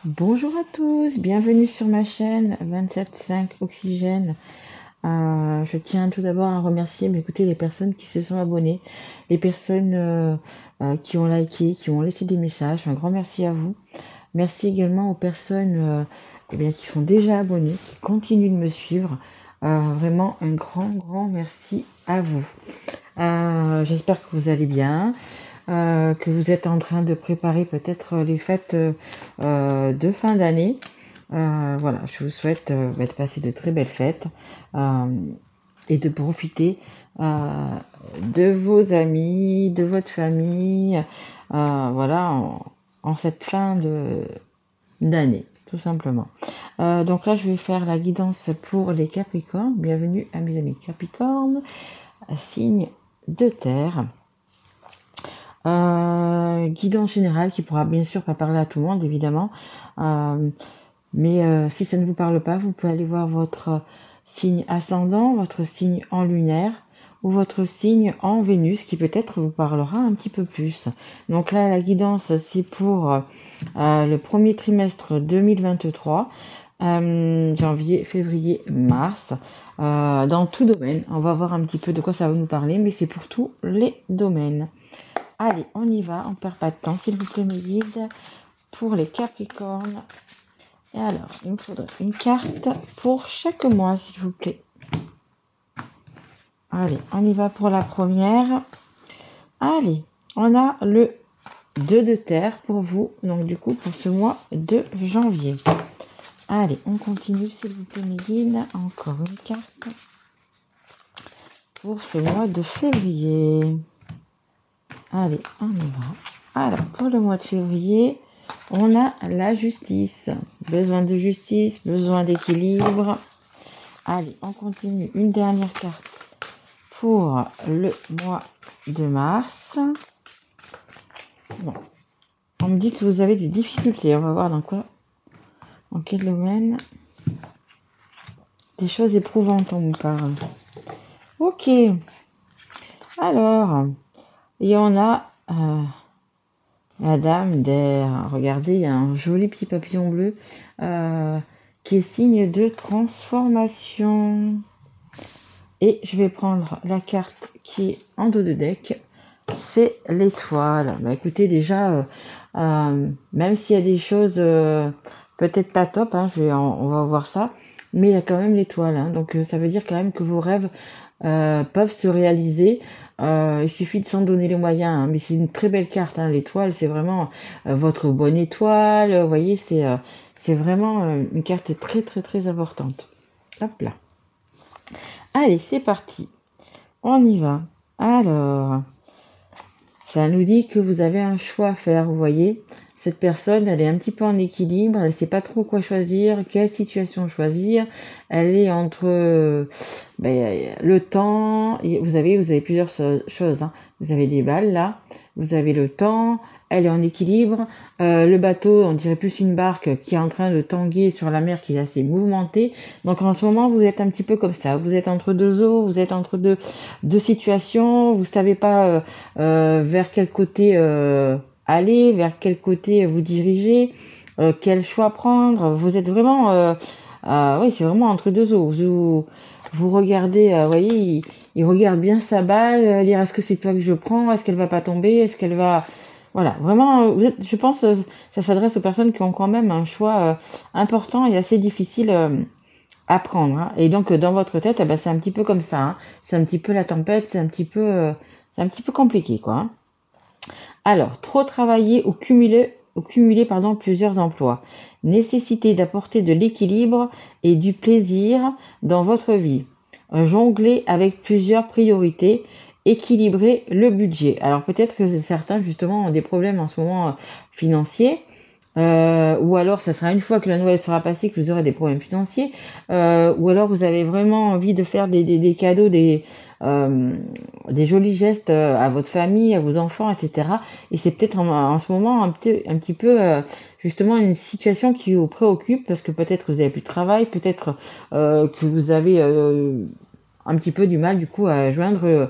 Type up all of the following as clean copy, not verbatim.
Bonjour à tous, bienvenue sur ma chaîne 27.5 Oxygène. Je tiens tout d'abord à remercier, écoutez, les personnes qui se sont abonnées, les personnes qui ont liké, qui ont laissé des messages. Un grand merci à vous. Merci également aux personnes qui sont déjà abonnées, qui continuent de me suivre. Vraiment un grand merci à vous. J'espère que vous allez bien. Que vous êtes en train de préparer peut-être les fêtes de fin d'année. Voilà, je vous souhaite de passer de très belles fêtes et de profiter de vos amis, de votre famille, voilà, en cette fin d'année, tout simplement. Donc là, je vais faire la guidance pour les Capricornes. Bienvenue à mes amis Capricornes, signe de terre. Guidance générale qui pourra bien sûr pas parler à tout le monde évidemment, mais si ça ne vous parle pas, vous pouvez aller voir votre signe ascendant, votre signe en lunaire ou votre signe en Vénus qui peut-être vous parlera un petit peu plus. Donc là, la guidance, c'est pour le premier trimestre 2023, janvier, février, mars, dans tout domaine. On va voir un petit peu de quoi ça va nous parler, mais c'est pour tous les domaines. Allez, on y va, on perd pas de temps, s'il vous plaît, mes guides, pour les Capricornes. Et alors, il me faudrait une carte pour chaque mois, s'il vous plaît. Allez, on y va pour la première. Allez, on a le 2 de terre pour vous, donc du coup, pour ce mois de janvier. Allez, on continue, s'il vous plaît, mes guides. Encore une carte pour ce mois de février. Allez, on y va. Alors, pour le mois de février, on a la justice. Besoin de justice, besoin d'équilibre. Allez, on continue. Une dernière carte pour le mois de mars. Bon. On me dit que vous avez des difficultés. On va voir dans quel domaine. Des choses éprouvantes, on vous parle. Ok. Alors... il y en a la dame d'air. Regardez, il y a un joli petit papillon bleu qui est signe de transformation. Et je vais prendre la carte qui est en dos de deck. C'est l'étoile. Écoutez, déjà, même s'il y a des choses peut-être pas top, hein, on va voir ça, mais il y a quand même l'étoile. Hein, donc ça veut dire quand même que vos rêves peuvent se réaliser. Il suffit de s'en donner les moyens, hein, mais c'est une très belle carte, hein, l'étoile, c'est vraiment votre bonne étoile, vous voyez, c'est vraiment une carte très importante. Hop là. Allez, c'est parti. On y va. Alors, ça nous dit que vous avez un choix à faire, vous voyez. Cette personne, elle est un petit peu en équilibre, elle ne sait pas trop quoi choisir, quelle situation choisir. Elle est entre le temps, vous avez plusieurs choses. Hein. Vous avez des balles là, vous avez le temps, elle est en équilibre. Le bateau, on dirait plus une barque qui est en train de tanguer sur la mer qui est assez mouvementée. Donc en ce moment, vous êtes un petit peu comme ça. Vous êtes entre deux eaux, vous êtes entre deux situations, vous savez pas vers quel côté... aller, vers quel côté vous diriger, quel choix prendre. Vous êtes vraiment, oui, c'est vraiment entre deux eaux. Vous regardez, vous voyez, il regarde bien sa balle, dire est-ce que c'est toi que je prends, est-ce qu'elle va pas tomber, est-ce qu'elle va, voilà, vraiment, je pense, ça s'adresse aux personnes qui ont quand même un choix important et assez difficile à prendre. Hein. Et donc dans votre tête, c'est un petit peu comme ça. Hein. C'est un petit peu la tempête, c'est un petit peu compliqué, quoi. Hein. Alors, trop travailler ou cumuler plusieurs emplois. Nécessité d'apporter de l'équilibre et du plaisir dans votre vie. Jongler avec plusieurs priorités. Équilibrer le budget. Alors peut-être que certains justement ont des problèmes en ce moment financiers. Ou alors ça sera une fois que la Noël sera passée que vous aurez des problèmes financiers, ou alors vous avez vraiment envie de faire des cadeaux, des jolis gestes à votre famille, à vos enfants, etc. Et c'est peut-être en ce moment un petit peu justement une situation qui vous préoccupe parce que peut-être vous avez plus de travail, peut-être que vous avez un petit peu du mal du coup à joindre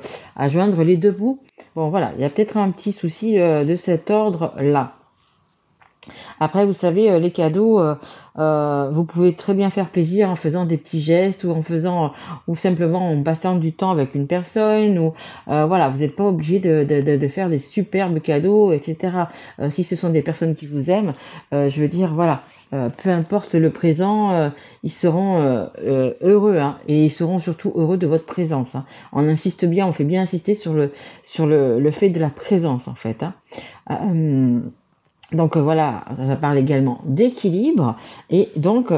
les deux bouts. Bon voilà, il y a peut-être un petit souci de cet ordre-là. Après, vous savez, les cadeaux, vous pouvez très bien faire plaisir en faisant des petits gestes ou en faisant ou simplement en passant du temps avec une personne ou voilà, vous n'êtes pas obligé de faire des superbes cadeaux, et cetera. Si ce sont des personnes qui vous aiment, je veux dire, voilà, peu importe le présent, ils seront, heureux, hein, et ils seront surtout heureux de votre présence, hein. On insiste bien, on fait bien insister sur le fait de la présence, en fait, hein. Donc voilà, ça parle également d'équilibre et donc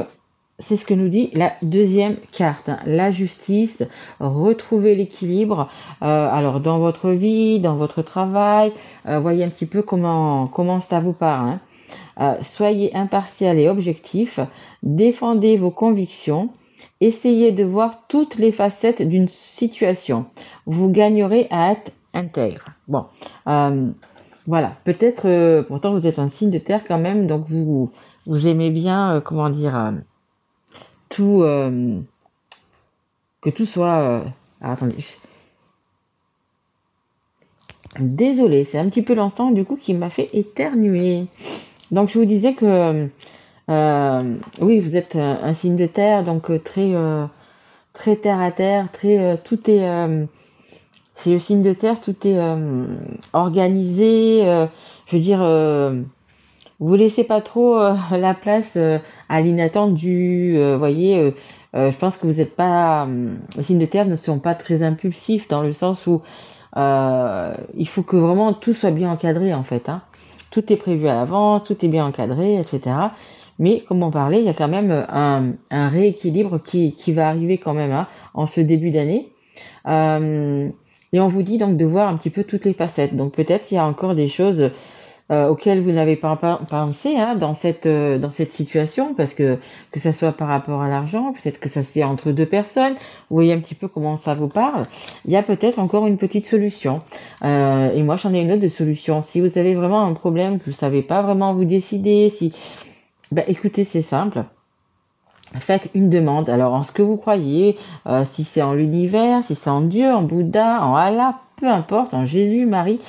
c'est ce que nous dit la deuxième carte, hein, la justice, retrouver l'équilibre. Alors dans votre vie, dans votre travail, voyez un petit peu comment ça vous parle, hein. Soyez impartial et objectif, défendez vos convictions, essayez de voir toutes les facettes d'une situation. Vous gagnerez à être intègre. Bon, voilà, peut-être, pourtant vous êtes un signe de terre quand même, donc vous aimez bien, comment dire, tout, que tout soit... attendez, désolée, c'est un petit peu l'instant du coup qui m'a fait éternuer. Donc je vous disais que, oui, vous êtes un signe de terre, donc très terre à terre, tout est... c'est le signe de terre, tout est organisé, je veux dire... vous laissez pas trop la place à l'inattendu, voyez. Je pense que vous n'êtes pas, les signes de terre ne sont pas très impulsifs dans le sens où il faut que vraiment tout soit bien encadré en fait, hein. Tout est prévu à l'avance, tout est bien encadré, etc. Mais comme on parlait, il y a quand même un rééquilibre qui va arriver quand même, hein, en ce début d'année. Et on vous dit donc de voir un petit peu toutes les facettes. Donc peut-être il y a encore des choses auxquelles vous n'avez pas pensé, hein, dans cette situation, parce que ça soit par rapport à l'argent, peut-être que ça c'est entre deux personnes, vous voyez un petit peu comment ça vous parle, il y a peut-être encore une petite solution. Et moi j'en ai une autre de solution. Si vous avez vraiment un problème, que vous savez pas vraiment vous décider, écoutez, c'est simple. Faites une demande. Alors, en ce que vous croyez, si c'est en l'univers, si c'est en Dieu, en Bouddha, en Allah, peu importe, en Jésus, Marie,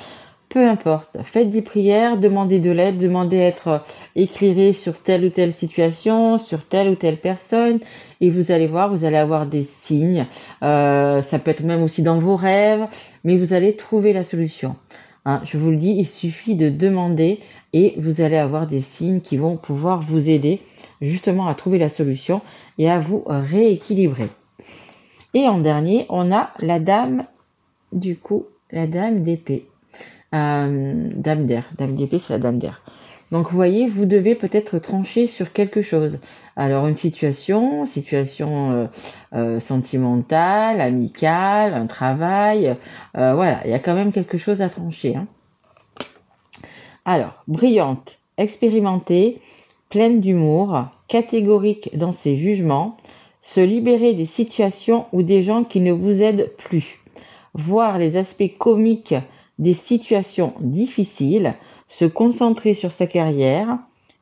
peu importe. Faites des prières, demandez de l'aide, demandez à être éclairé sur telle ou telle situation, sur telle ou telle personne, et vous allez voir, vous allez avoir des signes. Ça peut être même aussi dans vos rêves, mais vous allez trouver la solution. Hein, je vous le dis, il suffit de demander et vous allez avoir des signes qui vont pouvoir vous aider justement à trouver la solution et à vous rééquilibrer. Et en dernier, on a la dame, du coup, la dame d'épée. Dame d'air. Dame d'épée, c'est la dame d'air. Donc vous voyez, vous devez peut-être trancher sur quelque chose. Alors une situation sentimentale, amicale, un travail, voilà, il y a quand même quelque chose à trancher, hein. Alors, brillante, expérimentée, pleine d'humour, catégorique dans ses jugements, se libérer des situations ou des gens qui ne vous aident plus, voir les aspects comiques des situations difficiles, se concentrer sur sa carrière,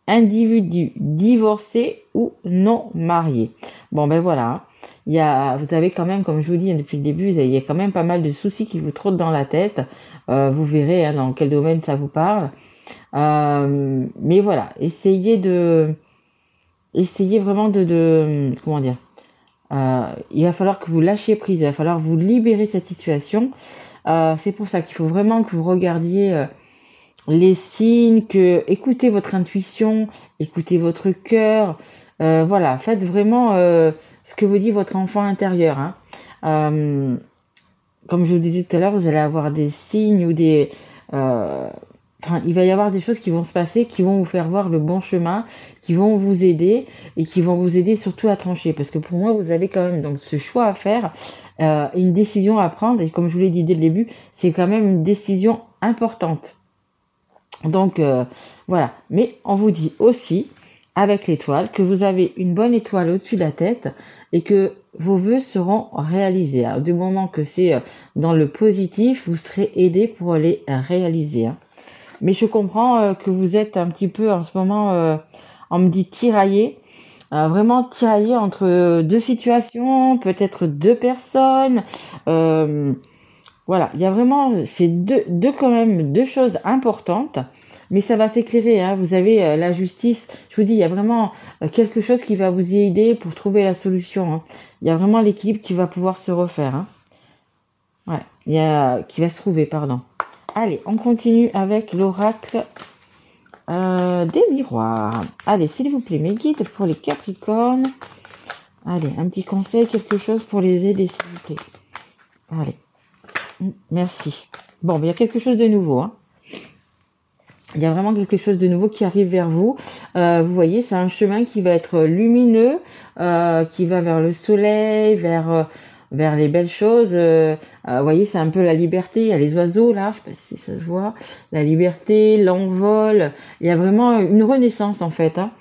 individu divorcé ou non marié. Bon ben voilà, vous avez quand même, comme je vous dis depuis le début, il y a quand même pas mal de soucis qui vous trottent dans la tête. Vous verrez, hein, dans quel domaine ça vous parle. Mais voilà, essayez vraiment comment dire, il va falloir que vous lâchiez prise, il va falloir vous libérer de cette situation. C'est pour ça qu'il faut vraiment que vous regardiez les signes, écoutez votre intuition, écoutez votre cœur, voilà, faites vraiment ce que vous dit votre enfant intérieur, hein. Comme je vous disais tout à l'heure, vous allez avoir des signes ou il va y avoir des choses qui vont se passer, qui vont vous faire voir le bon chemin, qui vont vous aider et qui vont vous aider surtout à trancher. Parce que pour moi, vous avez quand même donc ce choix à faire, une décision à prendre. Et comme je vous l'ai dit dès le début, c'est quand même une décision importante. Donc voilà. Mais on vous dit aussi, avec l'étoile, que vous avez une bonne étoile au-dessus de la tête et que vos vœux seront réalisés. Alors, du moment que c'est dans le positif, vous serez aidé pour les réaliser, hein. Mais je comprends que vous êtes un petit peu en ce moment, on me dit tiraillé, vraiment tiraillé entre deux situations, peut-être deux personnes. Voilà, il y a vraiment ces deux quand même deux choses importantes. mais ça va s'éclairer, hein. Vous avez la justice. Je vous dis, il y a vraiment quelque chose qui va vous y aider pour trouver la solution, hein. Il y a vraiment l'équilibre qui va pouvoir se refaire, hein. Ouais, qui va se trouver, pardon. Allez, on continue avec l'oracle des miroirs. Allez, s'il vous plaît, mes guides pour les Capricornes. Allez, un petit conseil, quelque chose pour les aider, s'il vous plaît. Allez, merci. Bon, il y a quelque chose de nouveau, hein. Il y a vraiment quelque chose de nouveau qui arrive vers vous. Vous voyez, c'est un chemin qui va être lumineux, qui va vers le soleil, vers les belles choses. Vous voyez, c'est un peu la liberté. Il y a les oiseaux là, je sais pas si ça se voit. La liberté, l'envol. Il y a vraiment une renaissance en fait, hein.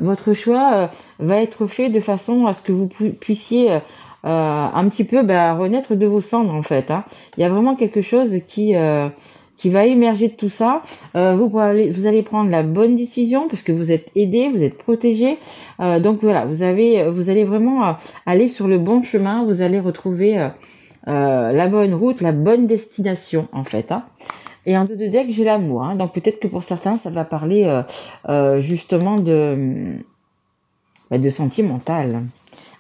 Votre choix va être fait de façon à ce que vous puissiez un petit peu renaître de vos cendres en fait, hein. Il y a vraiment quelque chose qui va émerger de tout ça. Vous allez prendre la bonne décision parce que vous êtes aidé, vous êtes protégé. Donc voilà, vous allez vraiment aller sur le bon chemin. Vous allez retrouver la bonne route, la bonne destination en fait, hein. Et en 2 de deck, j'ai l'amour, hein. Donc peut-être que pour certains, ça va parler justement de sentimental.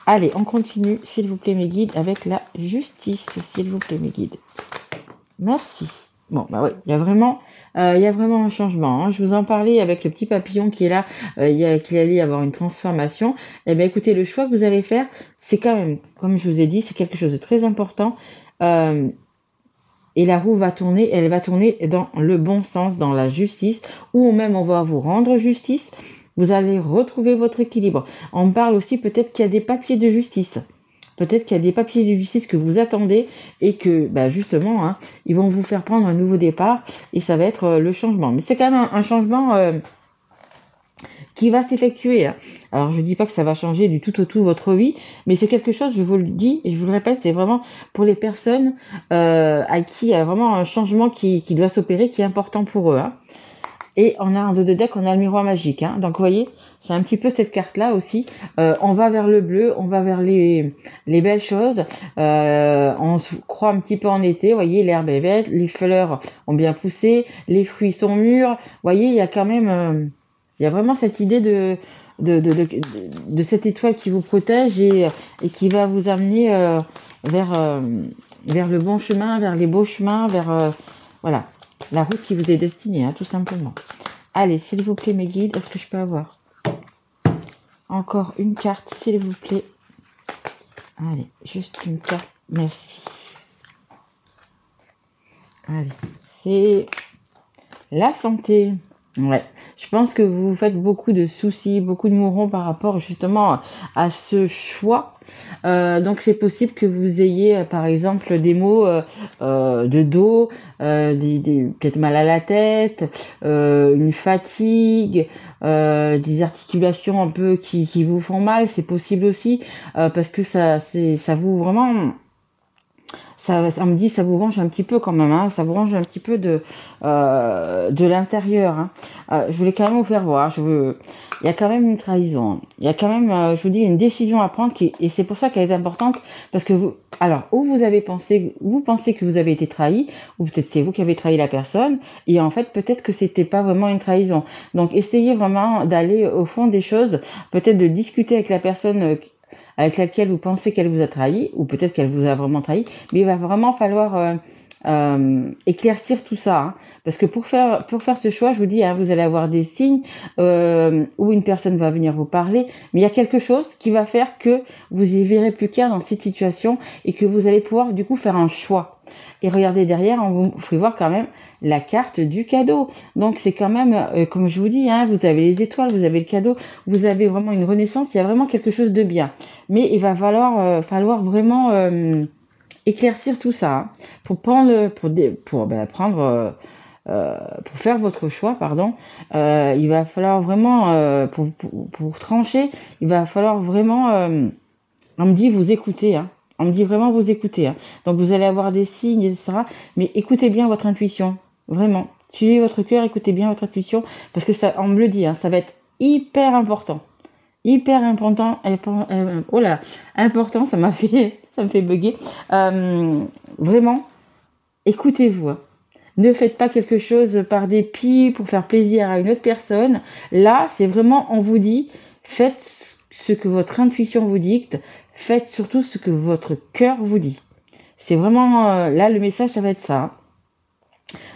Allez, on continue, s'il vous plaît, mes guides, avec la justice, s'il vous plaît, mes guides. Merci. Bon, oui, il y a vraiment un changement, hein. Je vous en parlais avec le petit papillon qui est là, qu'il allait y avoir une transformation. Eh bien, écoutez, le choix que vous allez faire, c'est quand même, comme je vous ai dit, c'est quelque chose de très important. Et la roue va tourner, elle va tourner dans le bon sens, dans la justice, ou même on va vous rendre justice. Vous allez retrouver votre équilibre. On parle aussi peut-être qu'il y a des papiers de justice. Peut-être qu'il y a des papiers de justice que vous attendez et que, justement, hein, ils vont vous faire prendre un nouveau départ et ça va être le changement. Mais c'est quand même un changement qui va s'effectuer, hein. Alors, je dis pas que ça va changer du tout au tout votre vie, mais c'est quelque chose, je vous le dis et je vous le répète, c'est vraiment pour les personnes à qui il y a vraiment un changement qui doit s'opérer, qui est important pour eux, hein. Et on a en 2 de deck, on a le miroir magique, hein. Donc, vous voyez, c'est un petit peu cette carte-là aussi. On va vers le bleu, on va vers les belles choses. On se croit un petit peu en été. Vous voyez, l'herbe est verte, les fleurs ont bien poussé, les fruits sont mûrs. Vous voyez, il y a quand même... il y a vraiment cette idée de cette étoile qui vous protège et qui va vous amener vers le bon chemin, vers les beaux chemins, vers... voilà. La route qui vous est destinée, hein, tout simplement. Allez, s'il vous plaît, mes guides, est-ce que je peux avoir encore une carte, s'il vous plaît? Allez, juste une carte. Merci. Allez, c'est la santé. Ouais, je pense que vous faites beaucoup de soucis, beaucoup de mourons par rapport justement à ce choix. Donc c'est possible que vous ayez par exemple des maux de dos, peut-être mal à la tête, une fatigue, des articulations un peu qui vous font mal. C'est possible aussi parce que ça vous vraiment... Ça me dit, ça vous ronge un petit peu quand même, hein. Ça vous ronge un petit peu de l'intérieur, hein. Je voulais quand même vous faire voir. Il y a quand même une trahison, hein. Il y a quand même, je vous dis, une décision à prendre et c'est pour ça qu'elle est importante parce que vous pensez que vous avez été trahi, ou peut-être c'est vous qui avez trahi la personne et en fait peut-être que c'était pas vraiment une trahison. Donc essayez vraiment d'aller au fond des choses, peut-être de discuter avec la personne avec laquelle vous pensez qu'elle vous a trahi, ou peut-être qu'elle vous a vraiment trahi, mais il va vraiment falloir éclaircir tout ça, hein. Parce que pour faire ce choix, je vous dis, hein, vous allez avoir des signes où une personne va venir vous parler, mais il y a quelque chose qui va faire que vous y verrez plus clair dans cette situation et que vous allez pouvoir du coup faire un choix. Et regardez derrière, on vous fait voir quand même la carte du cadeau. Donc c'est quand même, comme je vous dis, hein, vous avez les étoiles, vous avez le cadeau, vous avez vraiment une renaissance, il y a vraiment quelque chose de bien. Mais il va falloir vraiment éclaircir tout ça, hein, pour faire votre choix, pardon. Il va falloir vraiment, pour trancher, il va falloir vraiment, on me dit vous écouter, hein. On me dit vraiment vous écouter, hein. Donc vous allez avoir des signes, etc. Mais écoutez bien votre intuition, vraiment. Suivez votre cœur, écoutez bien votre intuition, parce que ça, on me le dit, hein, ça va être hyper important. Hyper important, important, ça me fait bugger. Vraiment, écoutez-vous, hein. Ne faites pas quelque chose par dépit pour faire plaisir à une autre personne. Là, c'est vraiment, on vous dit, faites ce que votre intuition vous dicte. Faites surtout ce que votre cœur vous dit. C'est vraiment, là, le message, ça va être ça.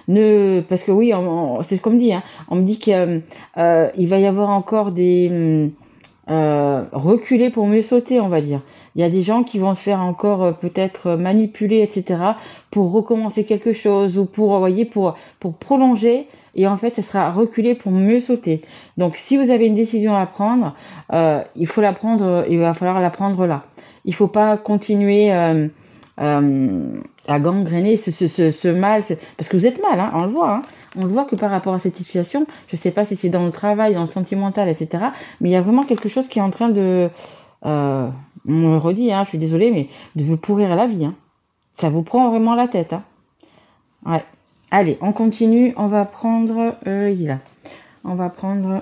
Parce que oui, c'est comme dit, hein, on me dit qu'il va y avoir encore des reculer pour mieux sauter, on va dire. Il y a des gens qui vont se faire encore peut-être manipuler, etc., pour recommencer quelque chose ou pour, voyez, pour prolonger. Et en fait, ça sera reculer pour mieux sauter. Donc, si vous avez une décision à prendre, il faut la prendre. Il va falloir la prendre là. Il faut pas continuer à gangréner ce mal, parce que vous êtes mal, hein, on le voit. Hein. On le voit que par rapport à cette situation, je ne sais pas si c'est dans le travail, dans le sentimental, etc., mais il y a vraiment quelque chose qui est en train de... on le redit, hein, je suis désolée, mais de vous pourrir la vie. Hein. Ça vous prend vraiment la tête. Hein. Ouais. Allez, on continue. On va prendre... il est là. On va prendre...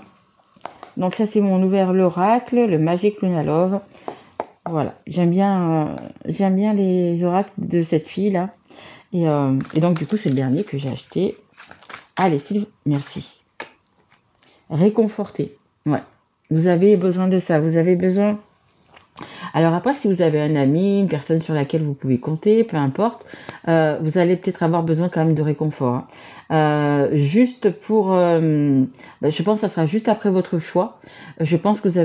Donc ça, c'est mon nouvel oracle, le Magic Luna Love. Voilà. J'aime bien les oracles de cette fille-là. Et donc, du coup, c'est le dernier que j'ai acheté. Allez, merci. Réconforter. Ouais. Vous avez besoin de ça. Vous avez besoin... Alors après, si vous avez un ami, une personne sur laquelle vous pouvez compter, peu importe, vous allez peut-être avoir besoin quand même de réconfort. Hein. Juste pour... je pense que ça sera juste après votre choix. Je pense que vous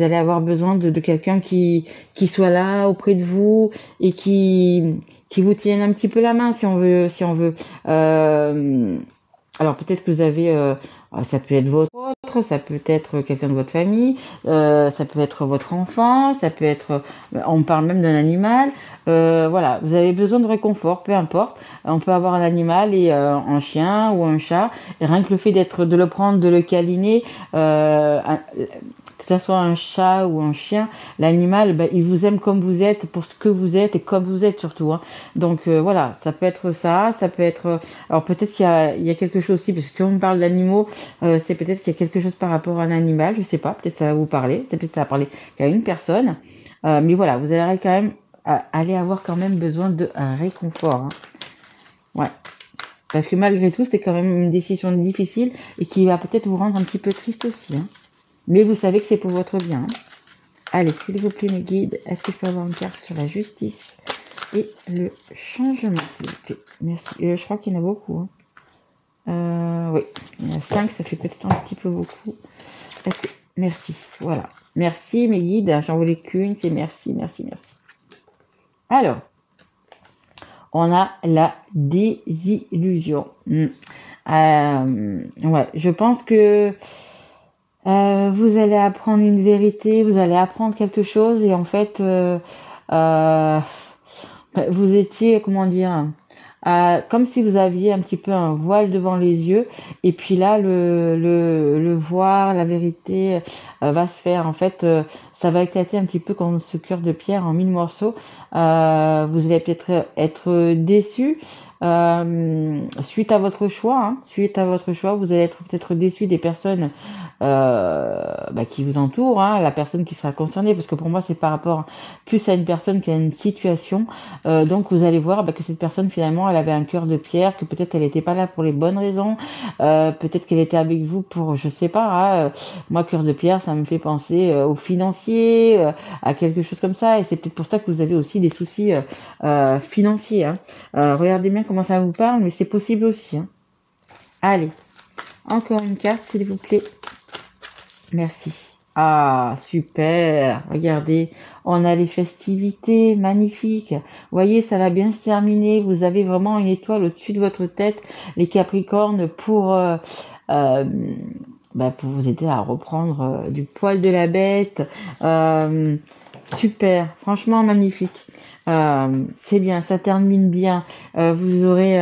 allez avoir besoin de quelqu'un qui soit là auprès de vous et qui vous tienne un petit peu la main si on veut. Alors peut-être que vous avez... ça peut être votre autre, ça peut être quelqu'un de votre famille, ça peut être votre enfant, ça peut être... On parle même d'un animal. Voilà, vous avez besoin de réconfort, peu importe. On peut avoir un animal et un chien ou un chat. Et rien que le fait de le prendre, de le câliner, que ça soit un chat ou un chien, l'animal, il vous aime comme vous êtes, pour ce que vous êtes et comme vous êtes surtout. Hein. Donc voilà, ça peut être ça, ça peut être... Alors peut-être qu'il y a quelque chose aussi, parce que si on me parle d'animaux, c'est peut-être qu'il y a quelque chose par rapport à un animal, je sais pas, peut-être ça va vous parler, c'est peut-être ça va parler qu'à une personne. Mais voilà, vous allez quand même aller avoir quand même besoin de réconfort. Hein. Ouais. Parce que malgré tout, c'est quand même une décision difficile et qui va peut-être vous rendre un petit peu triste aussi. Hein. Mais vous savez que c'est pour votre bien. Hein. Allez, s'il vous plaît, mes guides, est-ce que je peux avoir une carte sur la justice et le changement, s'il vous plaît? Merci. Je crois qu'il y en a beaucoup. Hein. Oui, il y en a 5, ça fait peut-être un petit peu beaucoup. Merci, voilà. Merci, mes guides. J'en voulais qu'une, c'est merci. Alors, on a la désillusion. Ouais, je pense que vous allez apprendre une vérité, vous allez apprendre quelque chose et en fait, vous étiez, comment dire, comme si vous aviez un petit peu un voile devant les yeux et puis là, le voir, la vérité va se faire. En fait, ça va éclater un petit peu comme ce cœur de pierre en 1000 morceaux. Vous allez peut-être être déçu. Suite à votre choix, vous allez être peut-être déçu des personnes qui vous entourent, hein, la personne qui sera concernée, parce que pour moi c'est par rapport plus à une personne qui a une situation. Donc vous allez voir que cette personne finalement elle avait un cœur de pierre, que peut-être elle n'était pas là pour les bonnes raisons, peut-être qu'elle était avec vous pour je sais pas. Moi cœur de pierre ça me fait penser aux financiers, à quelque chose comme ça, et c'est peut-être pour ça que vous avez aussi des soucis financiers. Hein. Regardez bien comment ça vous parle, mais c'est possible aussi. Hein. Allez, encore une carte, s'il vous plaît. Merci. Ah, super. Regardez, on a les festivités magnifiques. Vous voyez, ça va bien se terminer. Vous avez vraiment une étoile au-dessus de votre tête, les Capricornes, pour vous aider à reprendre du poil de la bête. Super, franchement magnifique. C'est bien, ça termine bien. Vous aurez...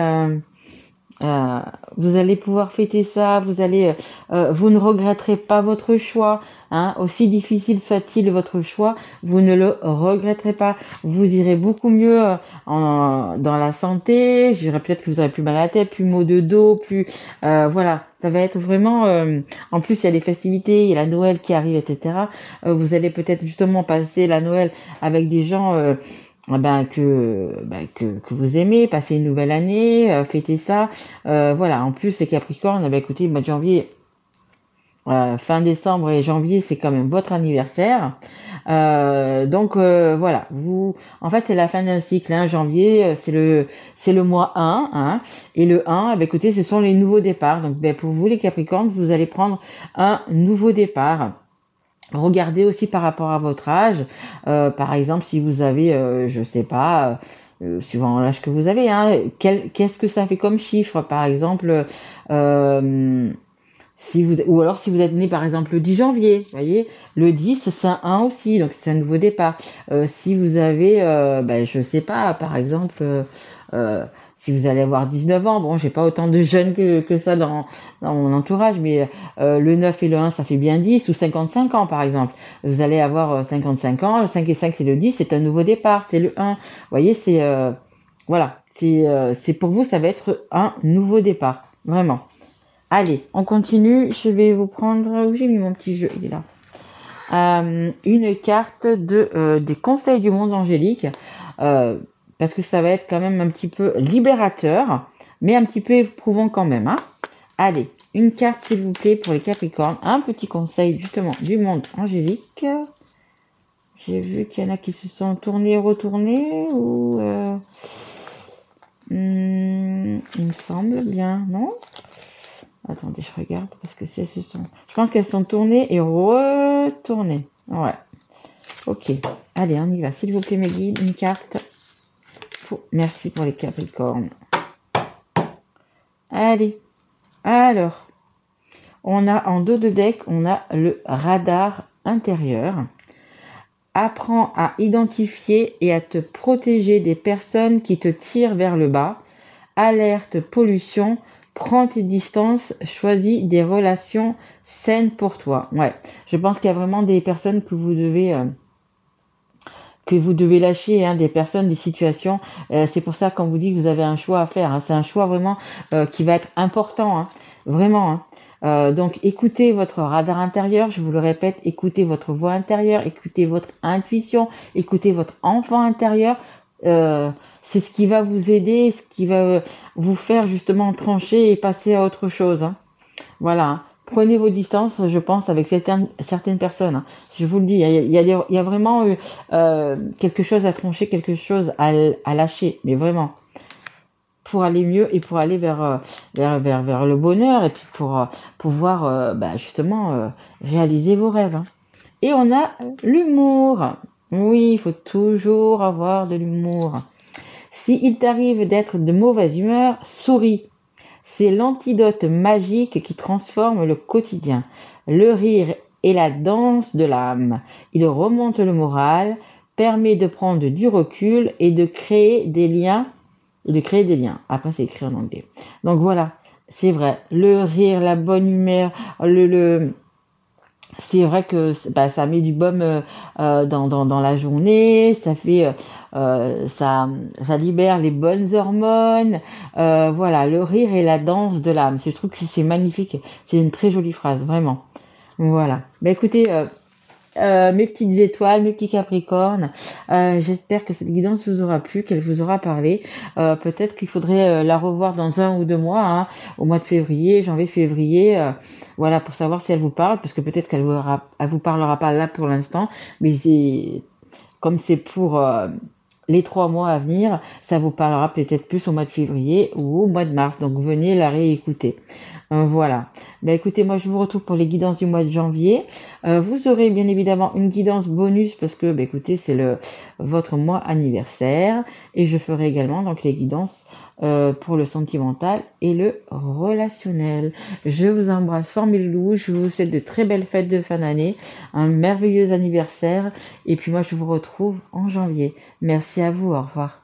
vous allez pouvoir fêter ça, vous ne regretterez pas votre choix, hein, aussi difficile soit-il votre choix, vous ne le regretterez pas, vous irez beaucoup mieux dans la santé, je dirais peut-être que vous aurez plus mal à la tête, plus maux de dos, plus voilà, ça va être vraiment, en plus il y a les festivités, il y a la Noël qui arrive, etc. Vous allez peut-être justement passer la Noël avec des gens que vous aimez, passer une nouvelle année, fêter ça. Voilà, en plus les Capricornes, écoutez, mois de janvier, fin décembre et janvier, c'est quand même votre anniversaire. Donc voilà, en fait, c'est la fin d'un cycle. Hein. Janvier, c'est le mois 1, hein, et le 1, écoutez, ce sont les nouveaux départs. Donc, pour vous, les Capricornes, vous allez prendre un nouveau départ. Regardez aussi par rapport à votre âge. Par exemple, si vous avez, je sais pas, suivant l'âge que vous avez, hein, qu'est-ce que ça fait comme chiffre, par exemple. Ou alors si vous êtes né par exemple le 10 janvier, vous voyez, le 10 c'est un 1 aussi, donc c'est un nouveau départ. Si vous avez, je sais pas, par exemple, si vous allez avoir 19 ans, bon, j'ai pas autant de jeunes que ça dans mon entourage, mais le 9 et le 1 ça fait bien 10, ou 55 ans par exemple. Vous allez avoir 55 ans, le 5 et 5 c'est le 10, c'est un nouveau départ, c'est le 1. Vous voyez, voilà, c'est pour vous, ça va être un nouveau départ, vraiment. Allez, on continue. Je vais vous prendre... Où j'ai mis mon petit jeu? Il est là. Une carte des conseils du monde angélique. Parce que ça va être quand même un petit peu libérateur, mais un petit peu éprouvant quand même. Hein. Allez, une carte s'il vous plaît pour les Capricornes. Un petit conseil justement du monde angélique. J'ai vu qu'il y en a qui se sont tournés et retournés. Ou il me semble bien, non? Attendez, je regarde parce que je pense qu'elles sont tournées et retournées. Ouais. Ok. Allez, on y va. S'il vous plaît, mes guides, une carte. Merci pour les Capricornes. Allez. Alors, on a en dos de deck, on a le radar intérieur. Apprends à identifier et à te protéger des personnes qui te tirent vers le bas. Alerte, pollution. Prends tes distances, choisis des relations saines pour toi. Ouais, je pense qu'il y a vraiment des personnes que vous devez lâcher, hein, des personnes, des situations. C'est pour ça qu'on vous dit que vous avez un choix à faire. Hein. C'est un choix vraiment qui va être important, hein, vraiment. Hein. Donc écoutez votre radar intérieur, je vous le répète, écoutez votre voix intérieure, écoutez votre intuition, écoutez votre enfant intérieur. C'est ce qui va vous aider, ce qui va vous faire justement trancher et passer à autre chose. Hein. Voilà. Prenez vos distances, je pense, avec certaines personnes. Hein. Je vous le dis, il y a vraiment quelque chose à trancher, quelque chose à lâcher, mais vraiment. Pour aller mieux et pour aller vers le bonheur et puis pour pouvoir justement réaliser vos rêves. Hein. Et on a l'humour. Oui, il faut toujours avoir de l'humour. S'il t'arrive d'être de mauvaise humeur, souris. C'est l'antidote magique qui transforme le quotidien. Le rire est la danse de l'âme. Il remonte le moral, permet de prendre du recul et de créer des liens. Après, c'est écrit en anglais. Donc voilà, c'est vrai. Le rire, la bonne humeur, c'est vrai que ça met du baume dans la journée, ça fait ça libère les bonnes hormones. Voilà, le rire est la danse de l'âme. Je trouve que c'est magnifique. C'est une très jolie phrase, vraiment. Voilà. Écoutez, mes petites étoiles, mes petits Capricornes, j'espère que cette guidance vous aura plu, qu'elle vous aura parlé. Peut-être qu'il faudrait la revoir dans 1 ou 2 mois, hein, au mois de février, janvier-février, voilà, pour savoir si elle vous parle, parce que peut-être qu'elle vous parlera pas là pour l'instant, mais comme c'est pour les 3 mois à venir, ça vous parlera peut-être plus au mois de février ou au mois de mars. Donc venez la réécouter. Voilà. Écoutez, moi je vous retrouve pour les guidances du mois de janvier. Vous aurez bien évidemment une guidance bonus parce que, écoutez, c'est votre mois anniversaire. Et je ferai également donc les guidances pour le sentimental et le relationnel. Je vous embrasse fort mille loups. Je vous souhaite de très belles fêtes de fin d'année, un merveilleux anniversaire. Et puis moi je vous retrouve en janvier. Merci à vous. Au revoir.